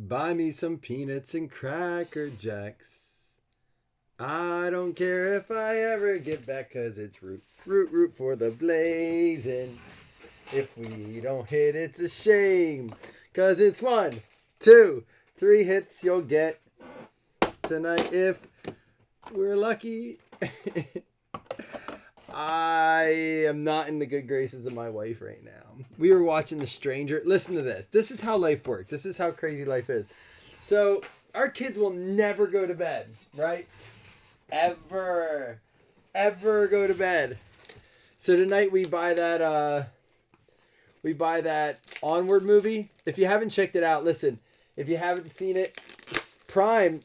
Buy me some peanuts and Cracker Jacks. I don't care if I ever get back, 'cause it's root, root, root for the blazing. If we don't hit, it's a shame. 'Cause it's 1, 2, 3 hits you'll get tonight if we're lucky. I am not in the good graces of my wife right now. We were watching The Stranger. Listen to this. This is how life works. This is how crazy life is. So, our kids will never go to bed, right? Ever go to bed. So tonight we buy that Onward movie. If you haven't checked it out, listen. If you haven't seen it, Prime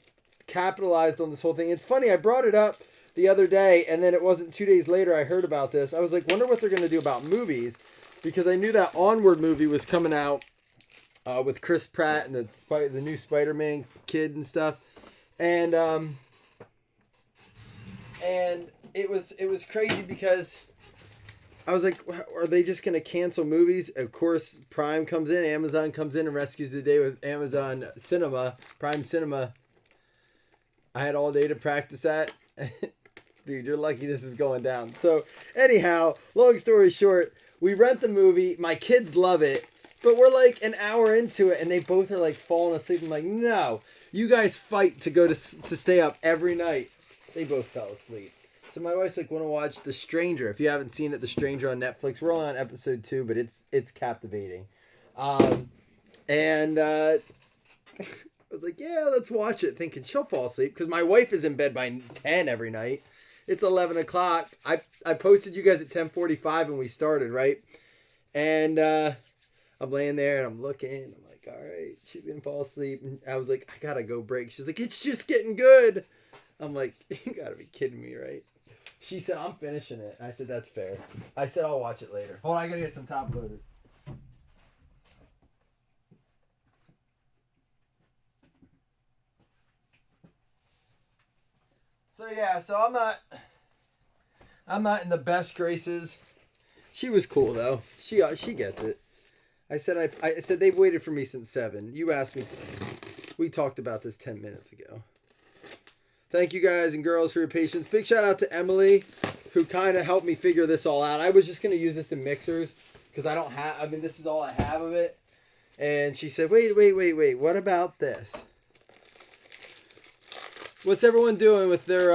capitalized on this whole thing. It's funny, I brought it up the other day, and then it wasn't 2 days later I heard about this. I was like, wonder what they're going to do about movies, because I knew that Onward movie was coming out with Chris Pratt and the new Spider-Man kid and stuff. And it was crazy because I was like, are they just going to cancel movies? Of course, Prime comes in, Amazon comes in and rescues the day with Amazon Cinema, Prime Cinema. I had all day to practice that. Dude, you're lucky this is going down. So, anyhow, long story short, we rent the movie. My kids love it. But we're like an hour into it, and they both are like falling asleep. I'm like, no, you guys fight to stay up every night. They both fell asleep. So my wife's like, want to watch The Stranger. If you haven't seen it, The Stranger on Netflix. We're only on episode 2, but it's captivating. And I was like, yeah, let's watch it, thinking she'll fall asleep, because my wife is in bed by 10 every night. It's 11 o'clock. I posted you guys at 10:45 when we started, right? And I'm laying there and I'm looking. I'm like, all right, she's going to fall asleep. And I was like, I got to go break. She's like, it's just getting good. I'm like, you got to be kidding me, right? She said, I'm finishing it. I said, that's fair. I said, I'll watch it later. Hold on, I got to get some top loaders. So yeah, I'm not in the best graces. She was cool though. She gets it. I said they've waited for me since 7. You asked me. We talked about this 10 minutes ago. Thank you guys and girls for your patience. Big shout out to Emily, who kind of helped me figure this all out. I was just gonna use this in mixers because this is all I have of it. And she said, wait. What about this? What's everyone doing with their,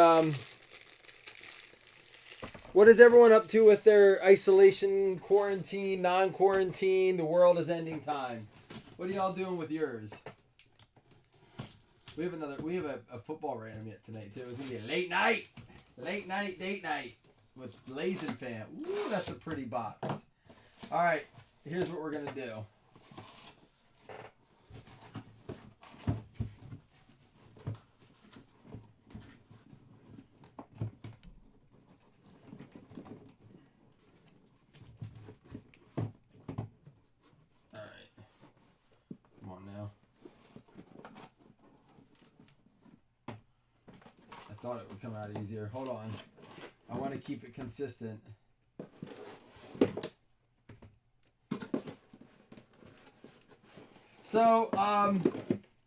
what is everyone up to with their isolation, quarantine, non-quarantine, the world is ending time? What are y'all doing with yours? We have a football random yet tonight too. It's going to be a late night, date night with Blazing Fan. Ooh, that's a pretty box. All right, here's what we're going to do. Thought it would come out easier. Hold on. I want to keep it consistent. So,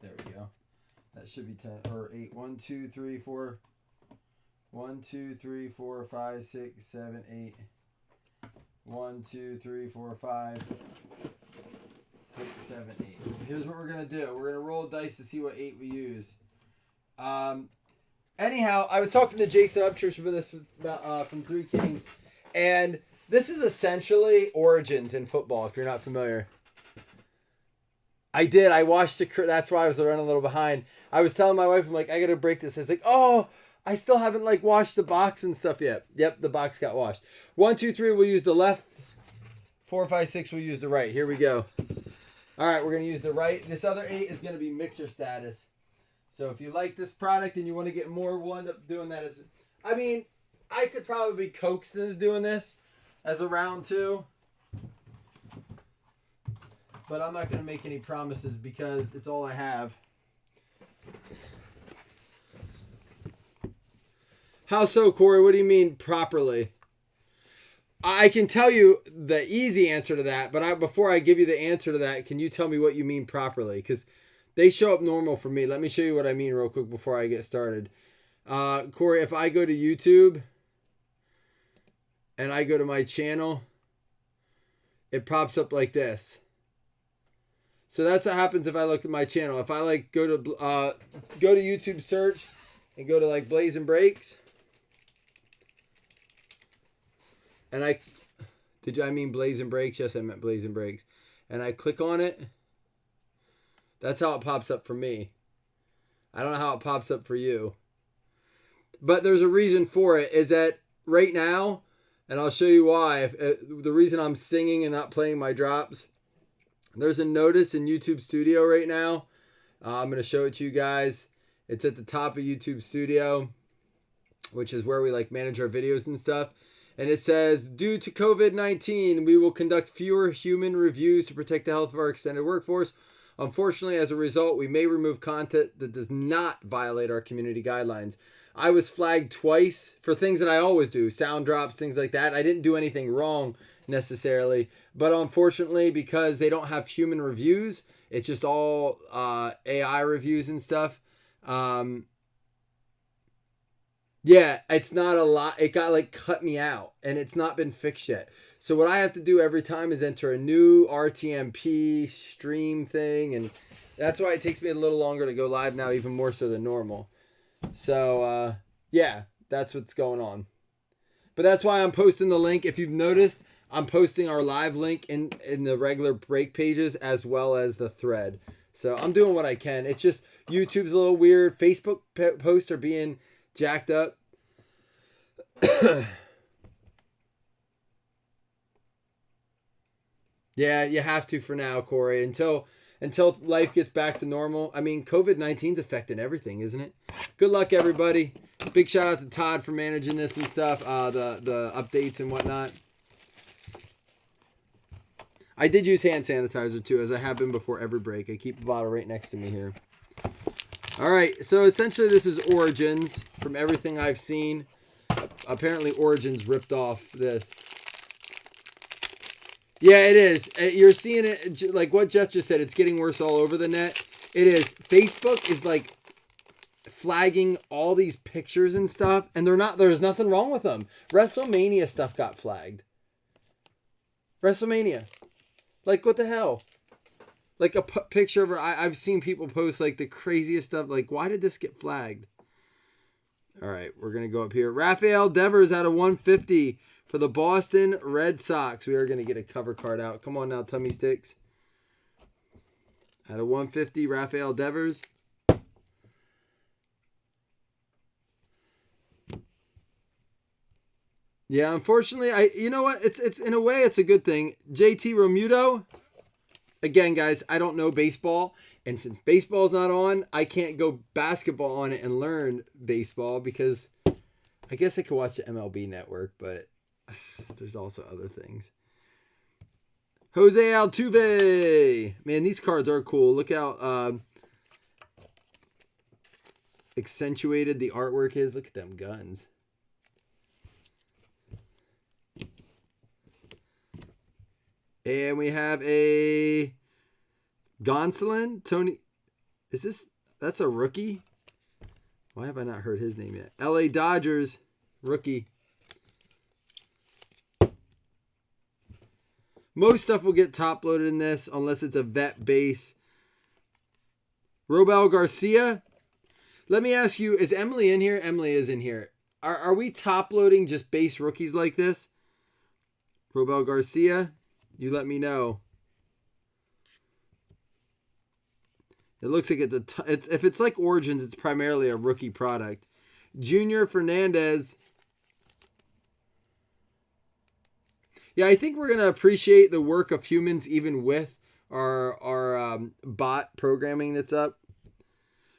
there we go. That should be 10 or 8. 1, 2, 3, 4. 1, 2, 3, 4, 5, 6, 7, 8. 1, 2, 3, 4, 5, 6, 7, 8. Here's what we're gonna do. We're gonna roll dice to see what 8 we use. Anyhow, I was talking to Jason Upchurch for this from Three Kings, and this is essentially Origins in football. If you're not familiar, I did. I watched it. That's why I was running a little behind. I was telling my wife, I'm like, I gotta break this. I was like, oh, I still haven't washed the box and stuff yet. Yep, the box got washed. 1, 2, 3. We'll use the left. 4, 5, 6. We'll use the right. Here we go. All right, we're gonna use the right. This other 8 is gonna be mixer status. So if you like this product and you want to get more, we'll end up doing that I could probably be coaxed into doing this as a round 2. But I'm not going to make any promises because it's all I have. How so, Corey? What do you mean properly? I can tell you the easy answer to that, but before I give you the answer to that, can you tell me what you mean properly? Because They show up normal for me. Let me show you what I mean real quick before I get started. Corey, if I go to YouTube and I go to my channel, it pops up like this. So that's what happens if I look at my channel. If I like go to YouTube search and go to like Blazing Breaks, and I mean Blazing Breaks? Yes, I meant Blazing Breaks. And I click on it. That's how it pops up for me. I don't know how it pops up for you. But there's a reason for it, is that right now, and I'll show you why, the reason I'm singing and not playing my drops, there's a notice in YouTube Studio right now. I'm going to show it to you guys. It's at the top of YouTube Studio, which is where we like manage our videos and stuff. And it says, due to COVID-19, we will conduct fewer human reviews to protect the health of our extended workforce. Unfortunately, as a result, we may remove content that does not violate our community guidelines. I was flagged twice for things that I always do, sound drops, things like that. I didn't do anything wrong necessarily, but unfortunately, because they don't have human reviews, it's just all AI reviews and stuff. Yeah, it's not a lot. It got like cut me out, and it's not been fixed yet. So what I have to do every time is enter a new RTMP stream thing, and that's why it takes me a little longer to go live now, even more so than normal. So yeah, that's what's going on. But that's why I'm posting the link. If you've noticed, I'm posting our live link in the regular break pages as well as the thread. So I'm doing what I can. It's just YouTube's a little weird. Facebook posts are being jacked up. Yeah, you have to for now, Corey, until life gets back to normal. I mean, COVID-19's affecting everything, isn't it? Good luck, everybody. Big shout out to Todd for managing this and stuff, the updates and whatnot. I did use hand sanitizer too, as I have been before every break. I keep the bottle right next to me here. All right, so essentially this is Origins. From everything I've seen, apparently Origins ripped off this. Yeah, it is. You're seeing it, like what Jeff just said, it's getting worse all over the net. It is. Facebook is like flagging all these pictures and stuff, and there's nothing wrong with them. WrestleMania stuff got flagged. WrestleMania. Like, what the hell? Like a picture of her. I've seen people post like the craziest stuff. Like, why did this get flagged? All right, we're going to go up here. Rafael Devers out of 150 for the Boston Red Sox. We are going to get a cover card out. Come on now, Tummy Sticks. Out of 150, Rafael Devers. Yeah, unfortunately, you know what? It's in a way, it's a good thing. JT Realmuto. Again, guys, I don't know baseball. And since baseball's not on, I can't go basketball on it and learn baseball because I guess I could watch the MLB network, but there's also other things. Jose Altuve. Man, these cards are cool. Look how accentuated the artwork is. Look at them guns. And we have a Gonsolin. Tony. That's a rookie? Why have I not heard his name yet? LA Dodgers rookie. Most stuff will get top loaded in this unless it's a vet base. Robel Garcia. Let me ask you, is Emily in here? Emily is in here. Are we top loading just base rookies like this? Robel Garcia. You let me know. It looks like if it's like Origins, it's primarily a rookie product. Junior Fernandez. Yeah, I think we're going to appreciate the work of humans even with our bot programming that's up.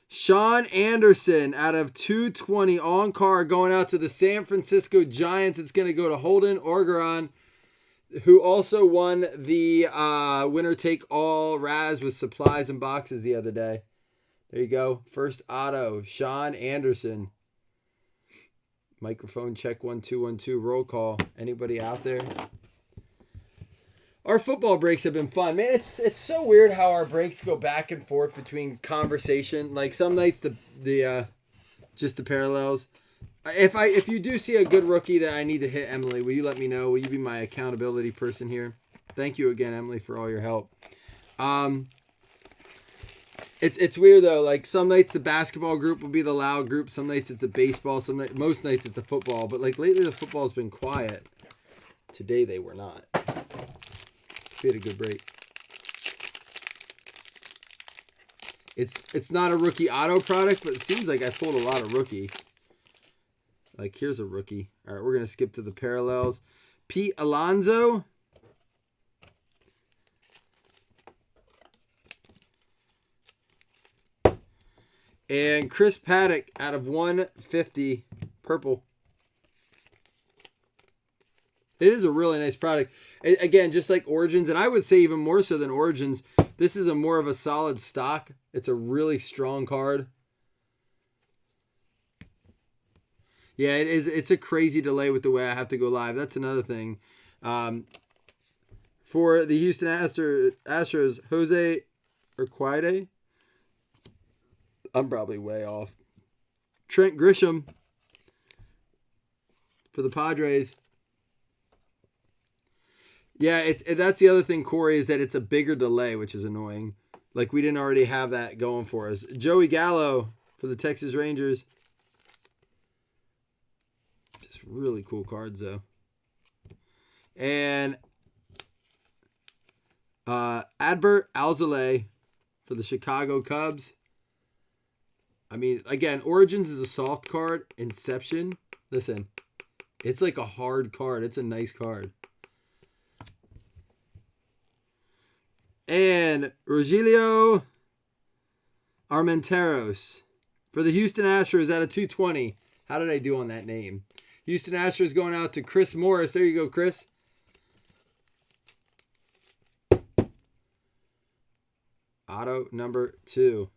Sean Anderson out of 220 on card going out to the San Francisco Giants. It's going to go to Holden Orgeron, who also won the winner-take-all Raz with supplies and boxes the other day. There you go. First auto, Sean Anderson. Microphone check 1 2 1 2. Roll call. Anybody out there? Our football breaks have been fun, man. It's so weird how our breaks go back and forth between conversation. Like some nights the just the parallels. If you do see a good rookie that I need to hit, Emily, will you let me know? Will you be my accountability person here? Thank you again, Emily, for all your help. It's weird though. Like some nights the basketball group will be the loud group. Some nights it's a baseball. Most nights it's a football. But like lately the football's been quiet. Today they were not. We had a good break. It's not a rookie auto product, but it seems like I pulled a lot of rookie. Like here's a rookie. All right, we're gonna skip to the parallels. Pete Alonso. And Chris Paddock out of 150 purple. It is a really nice product. Again, just like Origins, and I would say even more so than Origins, this is more of a solid stock. It's a really strong card. Yeah, it is. It's a crazy delay with the way I have to go live. That's another thing. For the Houston Astros, Jose Urquidy. I'm probably way off. Trent Grisham for the Padres. Yeah, that's the other thing, Corey, is that it's a bigger delay, which is annoying. Like we didn't already have that going for us. Joey Gallo for the Texas Rangers. Just really cool cards, though. And Adbert Alzolay for the Chicago Cubs. I mean, again, Origins is a soft card. Inception, listen, it's like a hard card. It's a nice card. And Rogelio Armenteros for the Houston Astros out of 220. How did I do on that name? Houston Astros going out to Chris Morris. There you go, Chris. Auto number 2.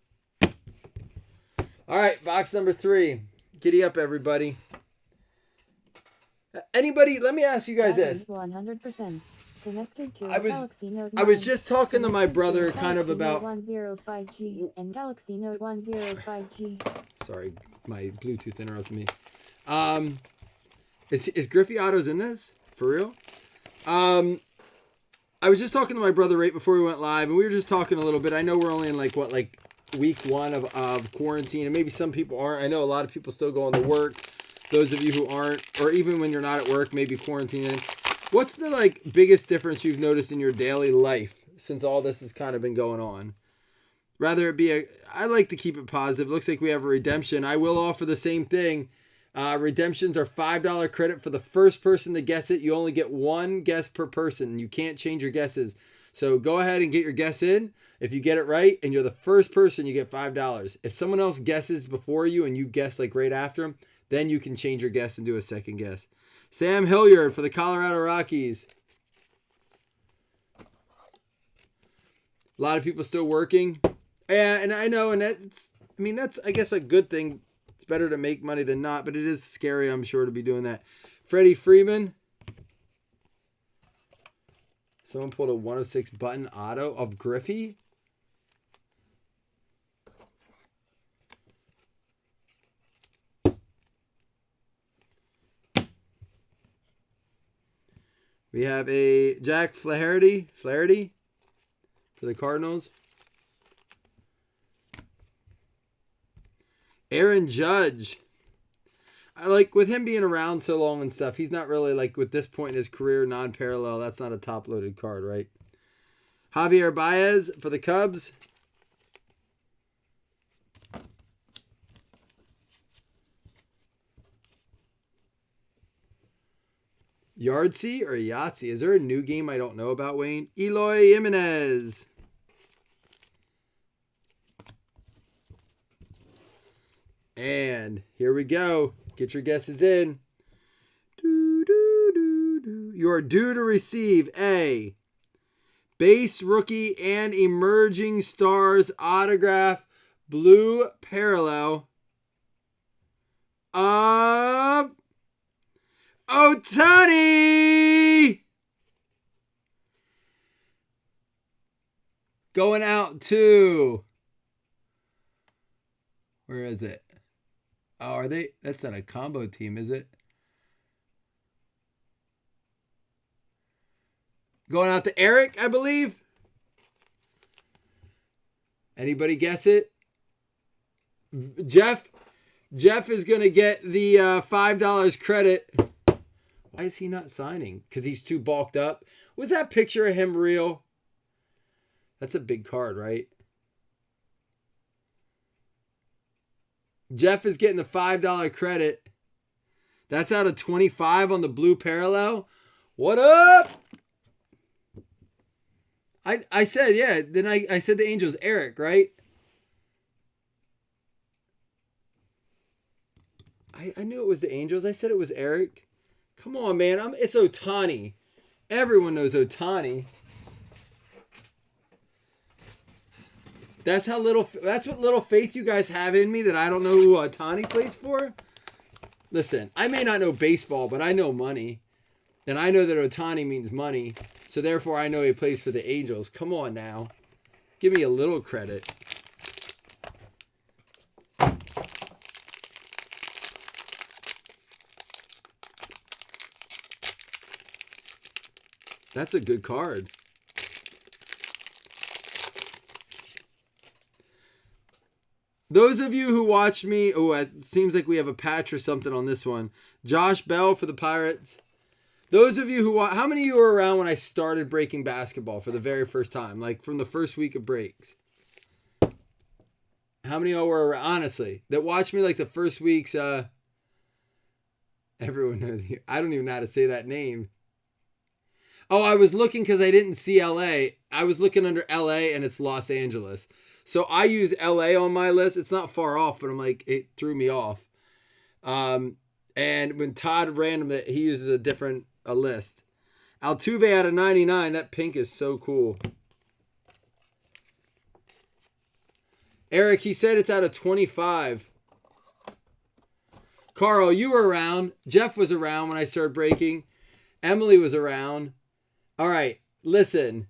All right, box number 3. Giddy up, everybody. Anybody, let me ask you guys this. 100% connected to Galaxy Note 9. I was just talking to my brother kind of about... Galaxy Note 105G and Galaxy Note 105G. Sorry, my Bluetooth interrupted me. Is Griffey Autos in this? For real? I was just talking to my brother right before we went live, and we were just talking a little bit. I know we're only in like week 1 of quarantine, and maybe some people aren't. I know a lot of people still going to work. Those of you who aren't, or even when you're not at work, maybe quarantining. What's the biggest difference you've noticed in your daily life since all this has kind of been going on? Rather it be I like to keep it positive. Looks like we have a redemption. I will offer the same thing. Redemptions are $5 credit for the first person to guess it. You only get 1 guess per person. You can't change your guesses. So go ahead and get your guess in. If you get it right and you're the first person, you get $5. If someone else guesses before you and you guess right after them, then you can change your guess and do a second guess. Sam Hilliard for the Colorado Rockies. A lot of people still working. Yeah, and I know, and that's I guess a good thing. It's better to make money than not, but it is scary, I'm sure, to be doing that. Freddie Freeman. Someone pulled a 106 button auto of Griffey. We have a Jack Flaherty for the Cardinals. Aaron Judge. I like with him being around so long and stuff, he's not really with this point in his career non-parallel. That's not a top-loaded card, right? Javier Baez for the Cubs. Yardsey or Yahtzee? Is there a new game I don't know about, Wayne? Eloy Jimenez. And here we go. Get your guesses in. You are due to receive a base rookie and emerging stars autograph blue parallel of Ohtani. Going out to... Where is it? Oh, are they? That's not a combo team, is it? Going out to Eric, I believe. Anybody guess it? Jeff is going to get the $5 credit. Why is he not signing? Because he's too bulked up. Was that picture of him real? That's a big card, right? Jeff is getting the $5 credit. That's out of 25 on the blue parallel. What up? I said, yeah. Then I said the Angels, Eric, right? I knew it was the Angels. I said it was Eric. Come on, man. It's Ohtani. Everyone knows Ohtani. That's what little faith you guys have in me that I don't know who Ohtani plays for. Listen, I may not know baseball, but I know money. And I know that Ohtani means money. So therefore I know he plays for the Angels. Come on now. Give me a little credit. That's a good card. Those of you who watch me, it seems like we have a patch or something on this one. Josh Bell for the Pirates. Those of you who watch, how many of you were around when I started breaking basketball for the very first time? Like from the first week of breaks. How many of y'all were around, honestly, that watched me like the first weeks? Everyone knows. I don't even know how to say that name. Oh, I was looking because I didn't see LA. I was looking under LA and it's Los Angeles. So I use LA on my list. It's not far off, but I'm like, it threw me off. And when Todd random it, he uses a different list. Altuve out of 99. That pink is so cool. Eric, he said it's out of 25. Carl, you were around. Jeff was around when I started breaking. Emily was around. All right, listen.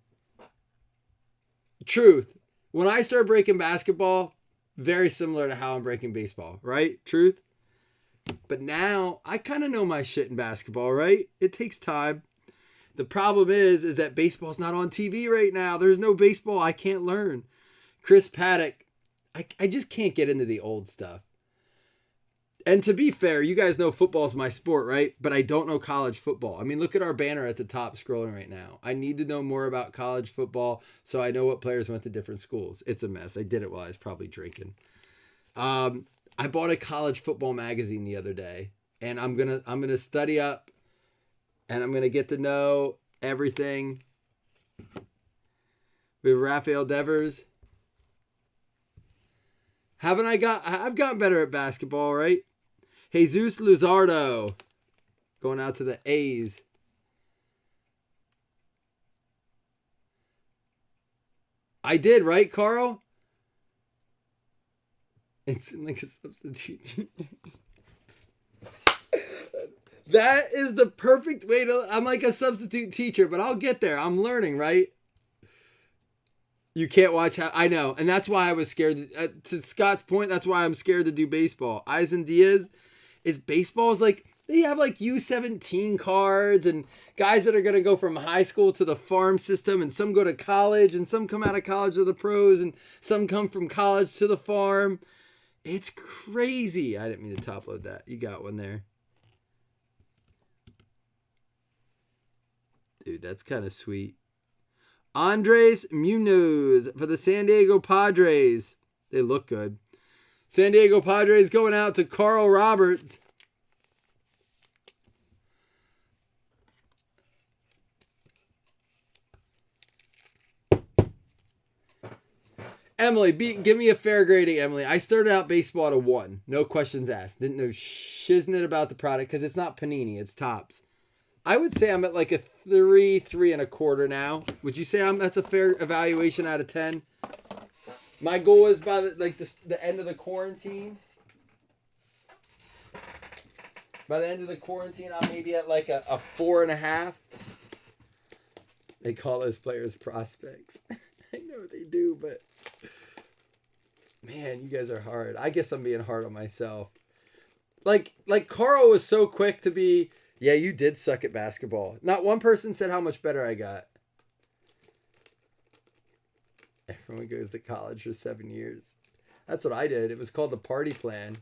Truth. When I started breaking basketball, very similar to how I'm breaking baseball, right? Truth. But now I kind of know my shit in basketball, right? It takes time. The problem is that baseball's not on TV right now. There's no baseball. I can't learn. Chris Paddock. I just can't get into the old stuff. And to be fair, you guys know football's my sport, right? But I don't know college football. I mean, look at our banner at the top scrolling right now. I need to know more about college football so I know what players went to different schools. It's a mess. I did it while I was probably drinking. I bought a college football magazine the other day, and I'm gonna study up, and I'm gonna get to know everything. We have Rafael Devers. I've gotten better at basketball, right? Jesus Luzardo going out to the A's. I did, right, Carl? It's like a substitute. That is the perfect way to... I'm like a substitute teacher, but I'll get there. I'm learning, right? You can't watch how... I know, and that's why I was scared. To Scott's point, that's why I'm scared to do baseball. Eisen Diaz is baseball is like... They have like U17 cards and guys that are going to go from high school to the farm system, and some go to college, and some come out of college to the pros, and some come from college to the farm. It's crazy. I didn't mean to top load that. You got one there. Dude, that's kind of sweet. Andres Munoz for the San Diego Padres. They look good. San Diego Padres going out to Carl Roberts. Emily, give me a fair grading, Emily. I started out baseball at a 1. No questions asked. Didn't know shiznit about the product because it's not Panini. It's Topps. I would say I'm at like a 3, 3.25 now. Would you say that's a fair evaluation out of 10? My goal is by the end of the quarantine. By the end of the quarantine, I'm maybe at like a 4.5. They call those players prospects. I know. know they do, but man, you guys are hard. I guess I'm being hard on myself. Like Carl was so quick to be, yeah, you did suck at basketball. Not one person said how much better I got. Everyone goes to college for 7 years. That's what I did. It was called the party plan.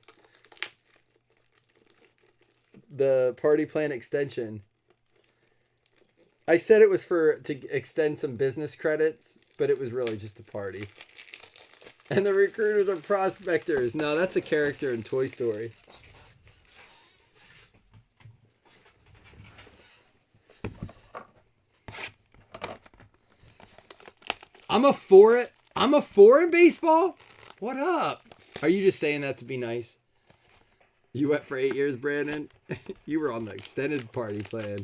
The party plan extension. I said it was to extend some business credits, but it was really just a party. And the recruiters are prospectors. No, that's a character in Toy Story. I'm a four in baseball? What up? Are you just saying that to be nice? You went for 8 years, Brandon? You were on the extended party plan.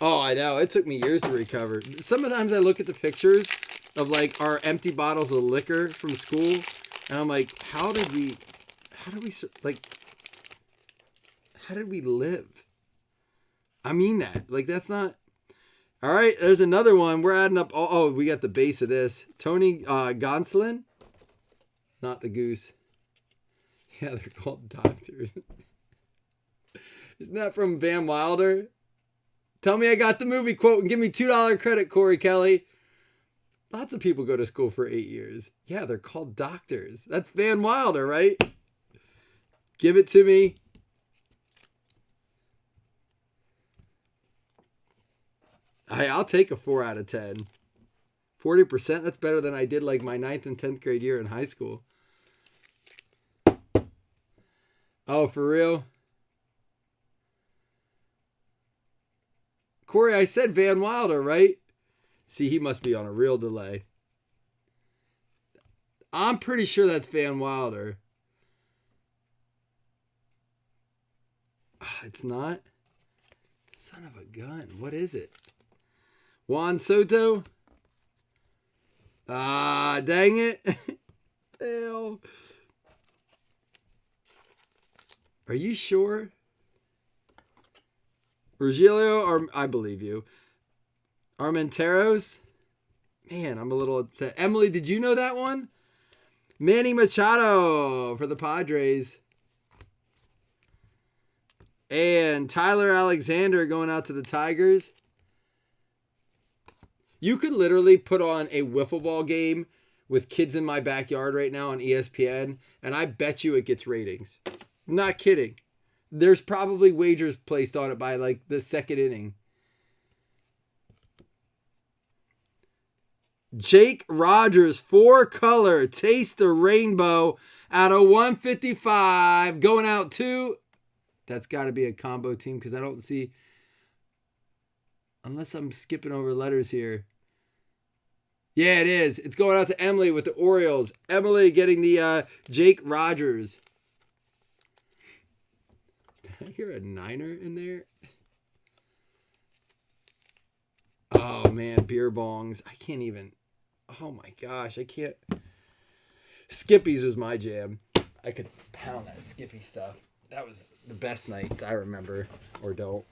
Oh, I know. It took me years to recover. Sometimes I look at the pictures of like our empty bottles of liquor from school, and I'm like, how did we live? I mean that. Like, that's not... All right, there's another one. We're adding up. Oh, we got the base of this. Tony Gonsolin? Not the goose. Yeah, they're called doctors. Isn't that from Van Wilder? Tell me I got the movie quote and give me $2 credit, Corey Kelly. Lots of people go to school for 8 years. Yeah, they're called doctors. That's Van Wilder, right? Give it to me. I'll take a 4 out of 10. 40%, that's better than I did like my 9th and 10th grade year in high school. Oh, for real? Corey, I said Van Wilder, right? See, he must be on a real delay. I'm pretty sure that's Van Wilder. It's not? Son of a gun. What is it? Juan Soto? Dang it. Hell. Are you sure? Virgilio, or I believe you. Armenteros? Man, I'm a little upset. Emily, did you know that one? Manny Machado for the Padres. And Tyler Alexander going out to the Tigers. You could literally put on a wiffle ball game with kids in my backyard right now on ESPN, and I bet you it gets ratings. I'm not kidding. There's probably wagers placed on it by like the second inning. Jake Rogers, 4-color, taste the rainbow out of 155. Going out to, that's got to be a combo team because I don't see, unless I'm skipping over letters here. Yeah, it is. It's going out to Emily with the Orioles. Emily getting the Jake Rogers. Did I hear a Niner in there? Oh, man, beer bongs. I can't even. Oh, my gosh. I can't. Skippies was my jam. I could pound that Skippy stuff. That was the best nights I remember. Or don't.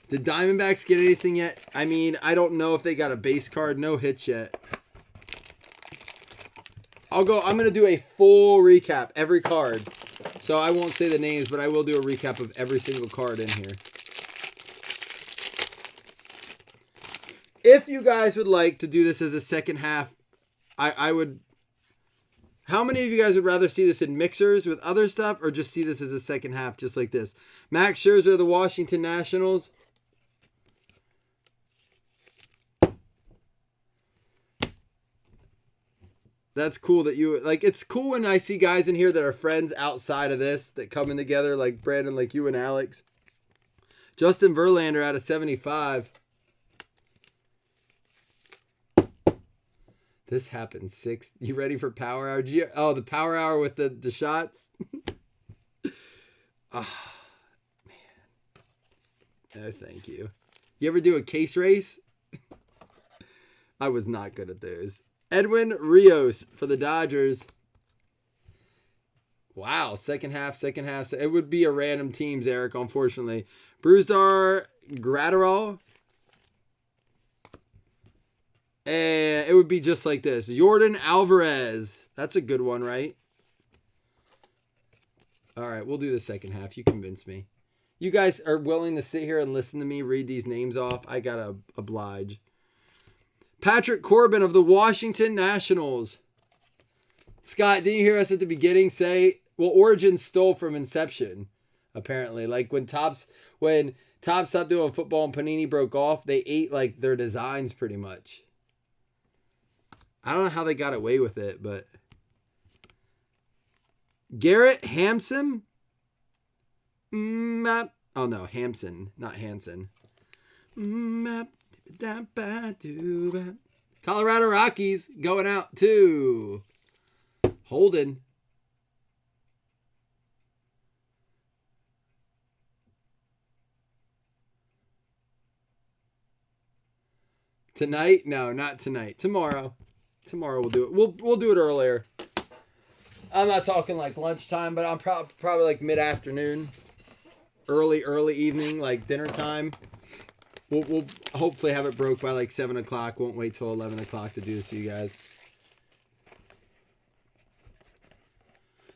Did Diamondbacks get anything yet? I mean, I don't know if they got a base card. No hits yet. I'm going to do a full recap. Every card. So I won't say the names, but I will do a recap of every single card in here. If you guys would like to do this as a second half, I would... How many of you guys would rather see this in mixers with other stuff or just see this as a second half just like this? Max Scherzer of the Washington Nationals. That's cool that you... Like, it's cool when I see guys in here that are friends outside of this that come in together, like Brandon, like you and Alex. Justin Verlander out of 75. This happened 6. You ready for Power Hour? Oh, the Power Hour with the shots? Oh, man. Oh, thank you. You ever do a case race? I was not good at those. Edwin Rios for the Dodgers. Wow, second half. It would be a random teams, Eric, unfortunately. Brusdar Gratterall. And it would be just like this. Jordan Alvarez. That's a good one, right? All right, we'll do the second half. You convinced me. You guys are willing to sit here and listen to me read these names off? I gotta oblige. Patrick Corbin of the Washington Nationals. Scott, didn't you hear us at the beginning say, well, Origins stole from Inception, apparently. Like when Topps stopped doing football and Panini broke off, they ate like their designs pretty much. I don't know how they got away with it, but Garrett Hampson? Oh no, Hampson, not Hanson. Colorado Rockies going out to Holden. Tonight? No, not tonight. Tomorrow. Tomorrow we'll do it. We'll do it earlier. I'm not talking like lunchtime, but I'm probably like mid-afternoon, early evening, like dinner time. We'll hopefully have it broke by like 7 o'clock. Won't wait till 11 o'clock to do this to you guys.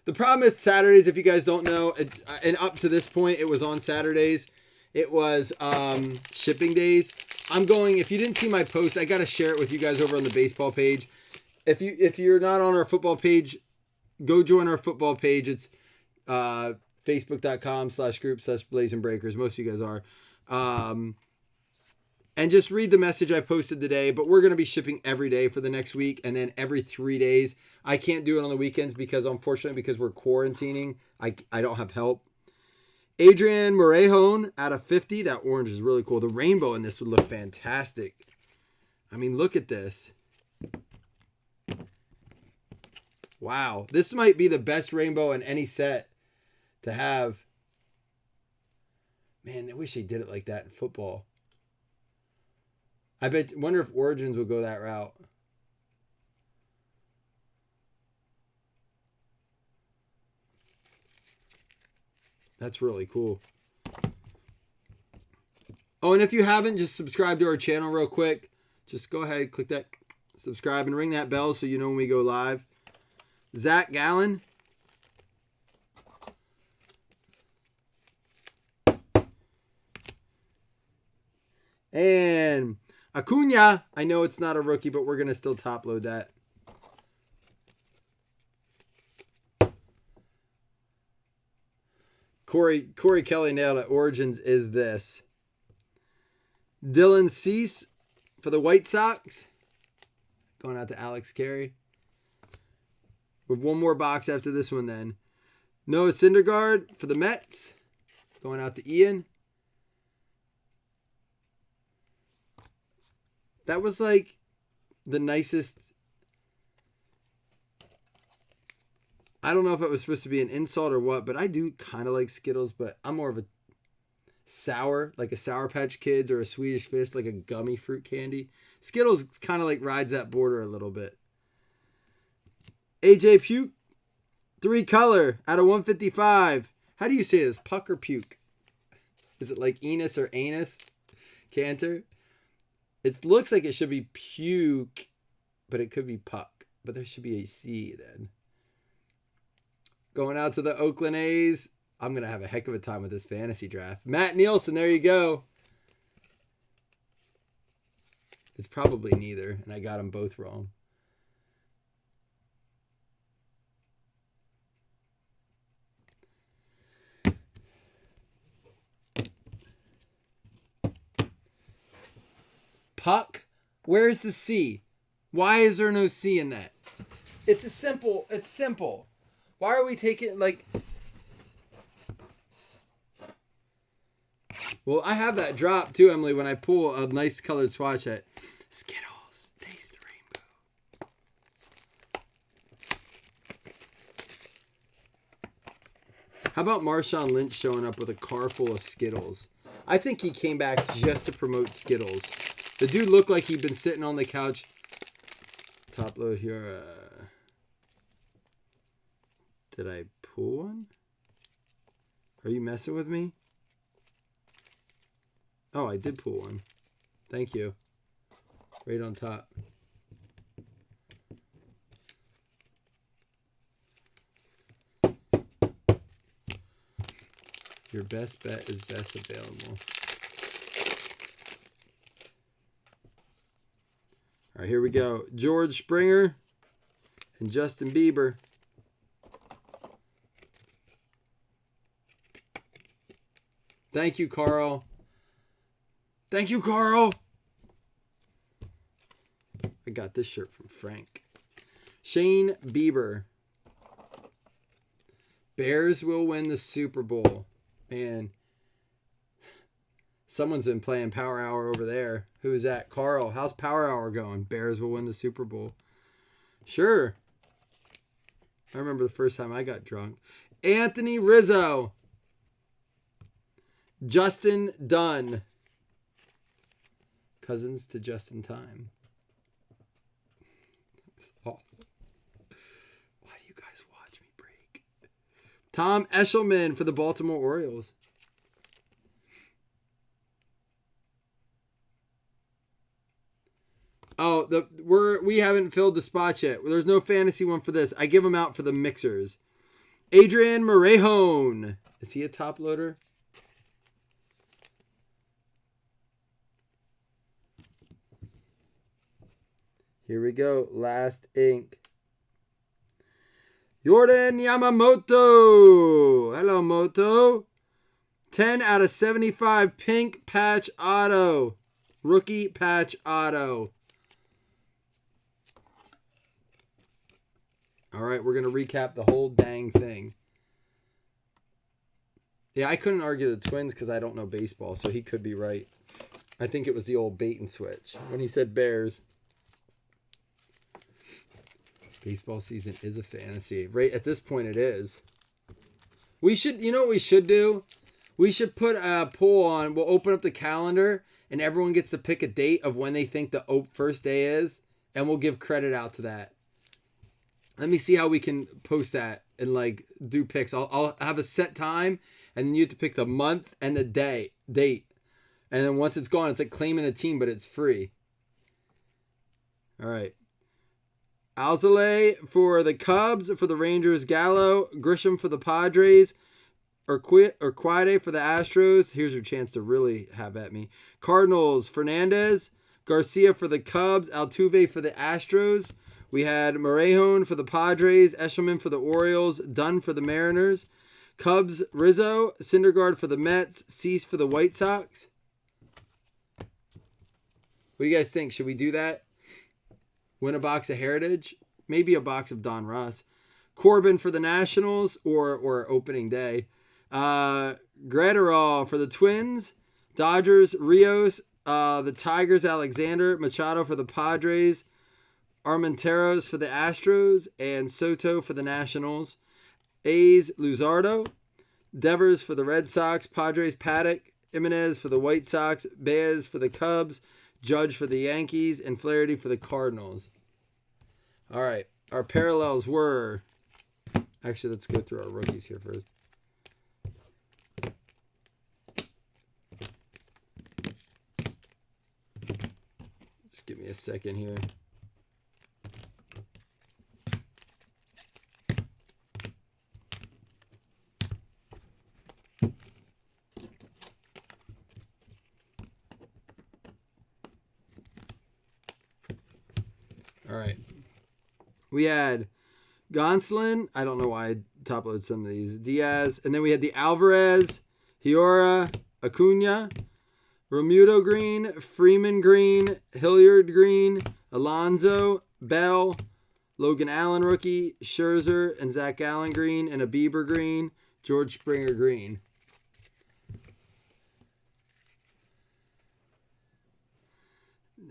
The problem with Saturdays, if you guys don't know, and up to this point, it was on Saturdays. It was shipping days. If you didn't see my post, I got to share it with you guys over on the baseball page. If you're not on our football page, go join our football page. It's facebook.com/group/blazing breakers. Most of you guys are. And just read the message I posted today. But we're going to be shipping every day for the next week. And then every 3 days. I can't do it on the weekends because we're quarantining. I don't have help. Adrian Morejon out of 50. That orange is really cool. The rainbow in this would look fantastic. I mean, look at this. Wow. This might be the best rainbow in any set to have. Man, I wish they did it like that in football. Wonder if Origins will go that route. That's really cool. Oh, and if you haven't, just subscribe to our channel real quick. Just go ahead, click that subscribe and ring that bell so you know when we go live. Zach Gallen. And Acuna. I know it's not a rookie, but we're going to still top load that. Corey Kelly nailed it. Origins is this. Dylan Cease for the White Sox. Going out to Alex Carey. With one more box after this one then. Noah Syndergaard for the Mets. Going out to Ian. That was like the nicest. I don't know if it was supposed to be an insult or what, but I do kind of like Skittles, but I'm more of a sour, like a Sour Patch Kids or a Swedish Fish, like a gummy fruit candy. Skittles kind of like rides that border a little bit. AJ Puke, 3-color out of 155. How do you say this? Puck or Puke? Is it like Enos or Anus? Cantor? It looks like it should be Puke, but it could be Puck. But there should be a C then. Going out to the Oakland A's. I'm going to have a heck of a time with this fantasy draft. Matt Nielsen, there you go. It's probably neither, and I got them both wrong. Puck? Where's the C? Why is there no C in that? It's simple. Why are we taking, like... Well, I have that drop, too, Emily, when I pull a nice colored swatch at Skittles. Taste the rainbow. How about Marshawn Lynch showing up with a car full of Skittles? I think he came back just to promote Skittles. The dude looked like he'd been sitting on the couch. Top load here. Did I pull one? Are you messing with me? Oh, I did pull one. Thank you. Right on top. Your best bet is best available. All right, here we go. George Springer and Justin Bieber. Thank you, Carl. Thank you, Carl. I got this shirt from Frank. Shane Bieber. Bears will win the Super Bowl. Man, someone's been playing Power Hour over there. Who is that? Carl. How's Power Hour going? Bears will win the Super Bowl. Sure. I remember the first time I got drunk. Anthony Rizzo. Justin Dunn. Cousins to Justin Time. Why do you guys watch me break? Tom Eshelman for the Baltimore Orioles. Oh, we haven't filled the spots yet. There's no fantasy one for this. I give them out for the mixers. Adrian Morejón. Is he a top loader? Here we go. Last ink. Jordan Yamamoto. Hello, Moto. 10 out of 75 pink patch auto. Rookie patch auto. All right, we're going to recap the whole dang thing. Yeah, I couldn't argue the Twins because I don't know baseball, so he could be right. I think it was the old bait and switch when he said Bears. Baseball season is a fantasy. Right at this point, it is. We should, you know what we should do? We should put a poll on. We'll open up the calendar, and everyone gets to pick a date of when they think the first day is, and we'll give credit out to that. Let me see how we can post that and like do picks. I'll have a set time, and then you have to pick the month and the date. And then once it's gone, it's like claiming a team, but it's free. All right. Alzolay for the Cubs, for the Rangers, Gallo, Grisham for the Padres, Urquidy for the Astros. Here's your chance to really have at me. Cardinals, Fernandez, Garcia for the Cubs, Altuve for the Astros. We had Morejón for the Padres, Eshelman for the Orioles, Dunn for the Mariners, Cubs, Rizzo, Syndergaard for the Mets, Cease for the White Sox. What do you guys think? Should we do that? Win a box of Heritage? Maybe a box of Don Russ. Corbin for the Nationals or opening day. Gratterall for the Twins. Dodgers, Rios. The Tigers, Alexander. Machado for the Padres. Armenteros for the Astros. And Soto for the Nationals. A's, Luzardo. Devers for the Red Sox. Padres, Paddock. Jimenez for the White Sox. Baez for the Cubs. Judge for the Yankees, and Flaherty for the Cardinals. All right. Our parallels were... Actually, let's go through our rookies here first. Just give me a second here. All right. We had Gonsolin. I don't know why I top-loaded some of these. Diaz. And then we had the Alvarez, Hiora, Acuna, Romuto Green, Freeman Green, Hilliard Green, Alonso, Bell, Logan Allen rookie, Scherzer, and Zach Allen Green, and a Bieber Green, George Springer Green.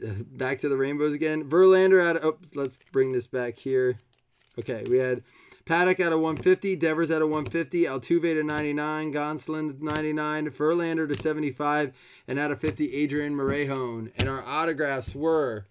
Back to the rainbows again. Verlander out of... Oops, let's bring this back here. Okay, we had Paddock out of 150, Devers out of 150, Altuve to 99, Gonsolin to 99, Verlander to 75, and out of 50, Adrian Morejón. And our autographs were...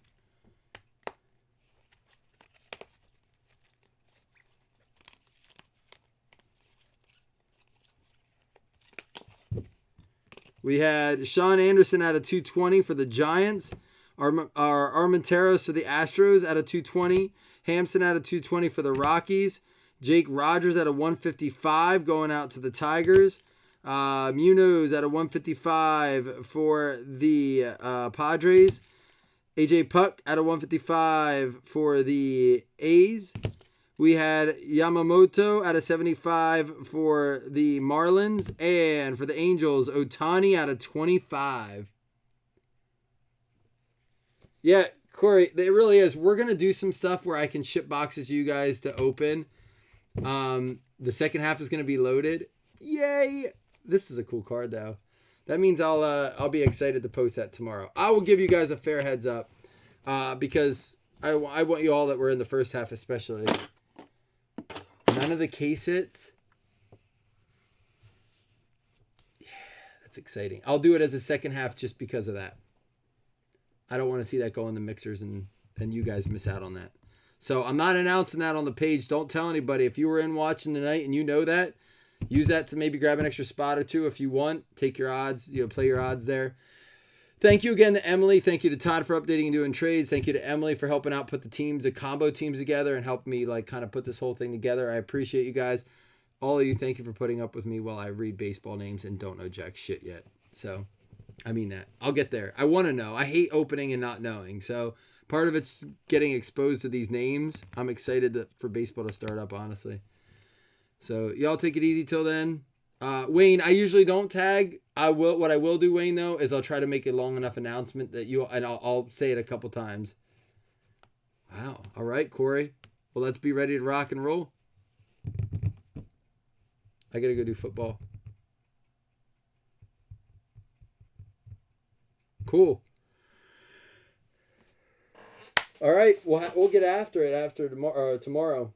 We had Sean Anderson out of 220 for the Giants. Our Armenteros for the Astros out of 220. Hampson out of 220 for the Rockies. Jake Rogers out of 155 going out to the Tigers. Munoz out of 155 for the Padres. AJ Puck out of 155 for the A's. We had Yamamoto out of 75 for the Marlins. And for the Angels, Ohtani out of 25. Yeah, Corey, it really is. We're going to do some stuff where I can ship boxes to you guys to open. The second half is going to be loaded. Yay! This is a cool card, though. That means I'll be excited to post that tomorrow. I will give you guys a fair heads up because I want you all that were in the first half especially. None of the case hits. Yeah, that's exciting. I'll do it as a second half just because of that. I don't want to see that go in the mixers and you guys miss out on that. So I'm not announcing that on the page. Don't tell anybody. If you were in watching tonight and you know that, use that to maybe grab an extra spot or two if you want. Take your odds, play your odds there. Thank you again to Emily. Thank you to Todd for updating and doing trades. Thank you to Emily for helping out put the combo teams together and help me kind of put this whole thing together. I appreciate you guys. All of you, thank you for putting up with me while I read baseball names and don't know jack shit yet. So, I mean that. I'll get there. I want to know. I hate opening and not knowing. So, part of it's getting exposed to these names. I'm excited for baseball to start up, honestly. So, y'all take it easy till then. Wayne, I usually don't tag. What I will do, Wayne, though, is I'll try to make a long enough announcement that I'll say it a couple times. Wow. All right, Corey. Well, let's be ready to rock and roll. I got to go do football. Cool. All right. We'll get after it tomorrow.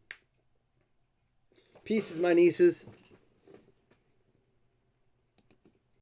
Pieces, my nieces.